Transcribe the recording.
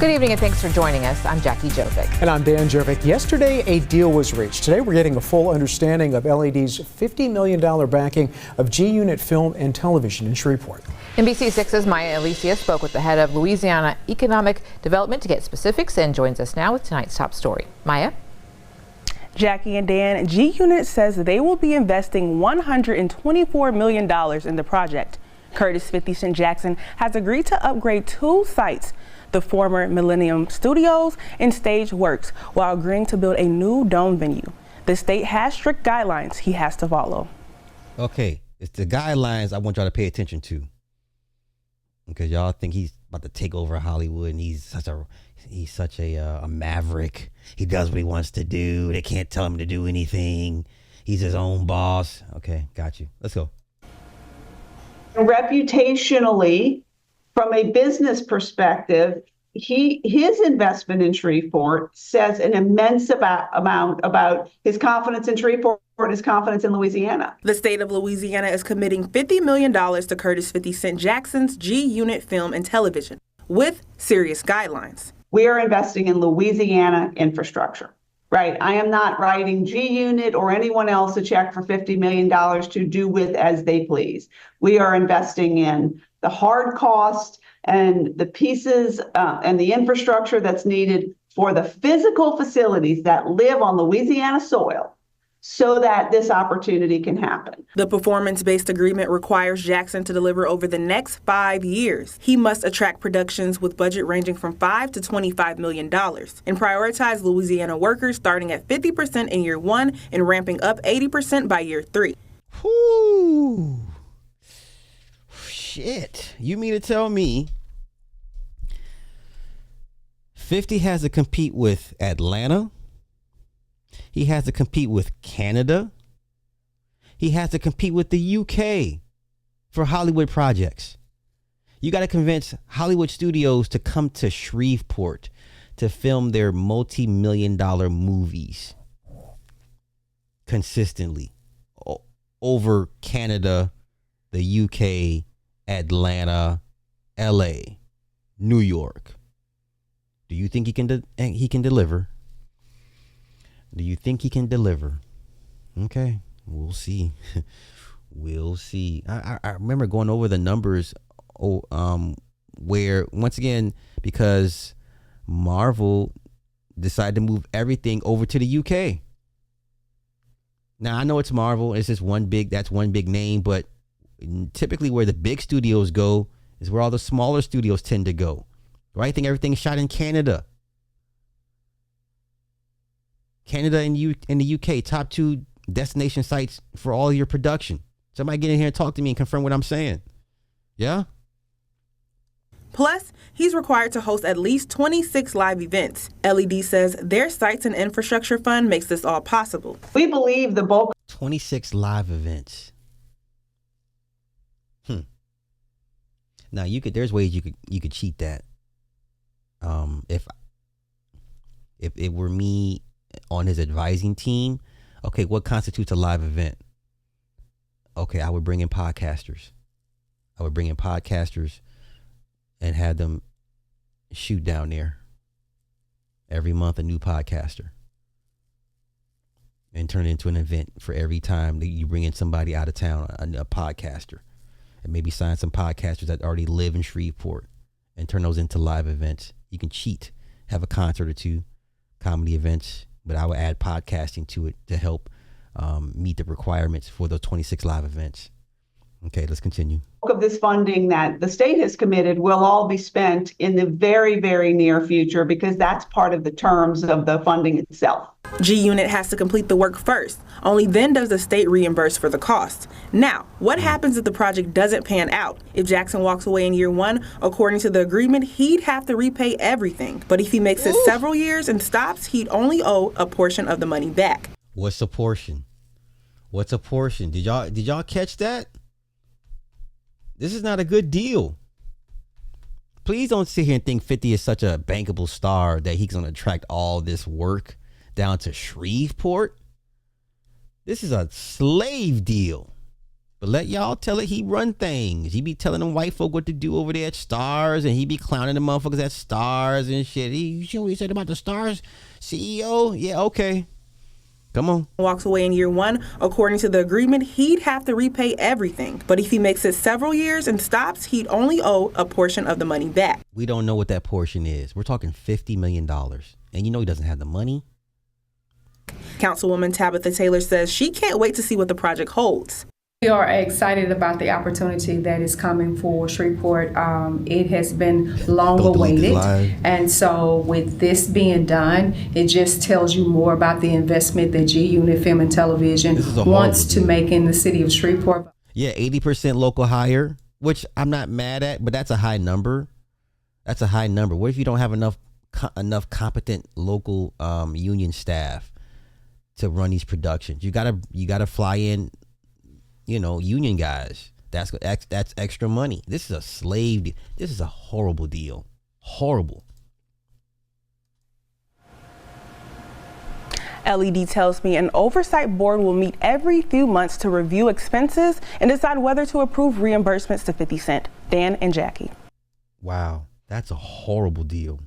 Good evening and thanks for joining us. I'm Jackie Jovic. And I'm Dan Jovic. Yesterday, a deal was reached. Today, we're getting a full understanding of LED's $50 million backing of G-Unit Film and Television in Shreveport. NBC6's Maya Alicia spoke with the head of Louisiana Economic Development to get specifics and joins us now with tonight's top story. Maya? Jackie and Dan, G-Unit says they will be investing $124 million in the project. Curtis 50 Cent Jackson has agreed to upgrade two sites, the former Millennium Studios and Stage Works, while agreeing to build a new dome venue. The state has strict guidelines he has to follow. Okay, it's the guidelines I want y'all to pay attention to, because y'all think he's about to take over Hollywood and he's such a maverick. He does what he wants to do. They can't tell him to do anything. He's his own boss. Okay, got you. Let's go. Reputationally, from a business perspective, his investment in Shreveport says an immense amount about his confidence in Shreveport and his confidence in Louisiana. The state of Louisiana is committing $50 million to Curtis 50 Cent Jackson's G-Unit Film and Television, with serious guidelines. We are investing in Louisiana infrastructure, right? I am not writing G-Unit or anyone else a check for $50 million to do with as they please. We are investing in the hard cost and the pieces and the infrastructure that's needed for the physical facilities that live on Louisiana soil so that this opportunity can happen. The performance-based agreement requires Jackson to deliver over the next 5 years. He must attract productions with budget ranging from $5 to $25 million and prioritize Louisiana workers starting at 50% in year 1 and ramping up 80% by year 3. Whoo! Shit. You mean to tell me 50 has to compete with Atlanta? He has to compete with Canada. He has to compete with the UK for Hollywood projects. You got to convince Hollywood studios to come to Shreveport to film their multi-million-dollar movies consistently over Canada, the UK, Atlanta, LA, New York. Do you think he can deliver? Do you think he can deliver? Okay, we'll see. We'll see. I remember going over the numbers where, once again, because Marvel decided to move everything over to the UK. Now, I know it's Marvel. It's just one big name, but typically where the big studios go is where all the smaller studios tend to go. Right? I think everything's shot in Canada. Canada and the UK, top 2 destination sites for all your production. Somebody get in here and talk to me and confirm what I'm saying. Yeah? Plus, he's required to host at least 26 live events. LED says their sites and infrastructure fund makes this all possible. We believe the bulk 26 live events. Now there's ways you could cheat that. If it were me on his advising team, okay, what constitutes a live event? Okay, I would bring in podcasters. And have them shoot down there every month, a new podcaster, and turn it into an event for every time that you bring in somebody out of town, a podcaster, and maybe sign some podcasters that already live in Shreveport and turn those into live events. You can cheat, have a concert or two, comedy events, but I would add podcasting to it to help meet the requirements for those 26 live events. Okay, let's continue. Of this funding that the state has committed will all be spent in the very, very near future because that's part of the terms of the funding itself. G-Unit has to complete the work first. Only then does the state reimburse for the cost. Now, what happens if the project doesn't pan out? If Jackson walks away in year 1, according to the agreement, he'd have to repay everything. But if he makes it several years and stops, he'd only owe a portion of the money back. What's a portion? Did y'all catch that? This is not a good deal. Please don't sit here and think 50 is such a bankable star that he's going to attract all this work down to Shreveport. This is a slave deal. But let y'all tell it. He run things. He be telling them white folk what to do over there at Stars, and he be clowning the motherfuckers at Stars and shit. You see what he said about the Stars CEO? Yeah, okay. Come on. Walks away in year one. According to the agreement, he'd have to repay everything. But if he makes it several years and stops, he'd only owe a portion of the money back. We don't know what that portion is. We're talking $50 million. And you know he doesn't have the money. Councilwoman Tabitha Taylor says she can't wait to see what the project holds. We are excited about the opportunity that is coming for Shreveport. It has been long awaited. And so with this being done, it just tells you more about the investment that G-Unit Film and Television wants to make in the city of Shreveport. Yeah, 80% local hire, which I'm not mad at, but that's a high number. That's a high number. What if you don't have enough competent local union staff to run these productions? You gotta fly in, union guys. That's extra money. This is a slave deal. This is a horrible deal. Horrible. LED tells me an oversight board will meet every few months to review expenses and decide whether to approve reimbursements to 50 Cent. Dan and Jackie. Wow, that's a horrible deal.